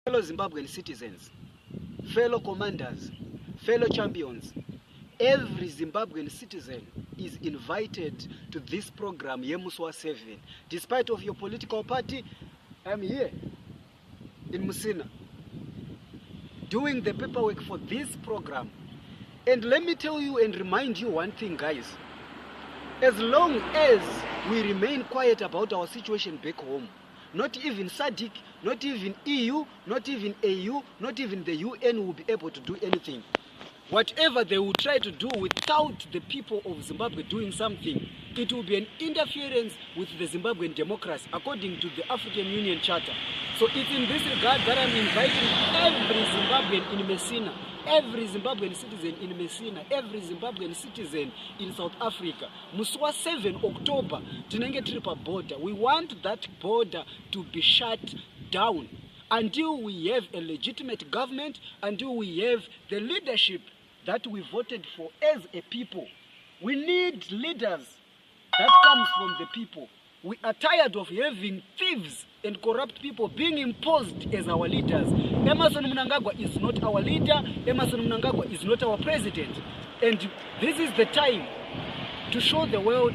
Fellow Zimbabwean citizens, fellow commanders, fellow champions, every Zimbabwean citizen is invited to this program, Yemuswa 7. Despite of your political party, I'm here in Musina doing the paperwork for this program. And let me tell you and remind you one thing, guys. As long as we remain quiet about our situation back home, not even SADC, not even EU, not even AU, not even the UN will be able to do anything. Whatever they will try to do without the people of Zimbabwe doing something, it will be an interference with the Zimbabwean democracy according to the African Union Charter. So it's in this regard that I'm inviting every Zimbabwean in Musina, every Zimbabwean citizen in Musina, every Zimbabwean citizen in South Africa. Muswa 7 October, Chinenge Chaka border. We want that border to be shut down until we have a legitimate government, until we have the leadership that we voted for as a people. We need leaders that comes from the people. We are tired of having thieves and corrupt people being imposed as our leaders. Emmerson Mnangagwa is not our leader. Emmerson Mnangagwa is not our president. And this is the time to show the world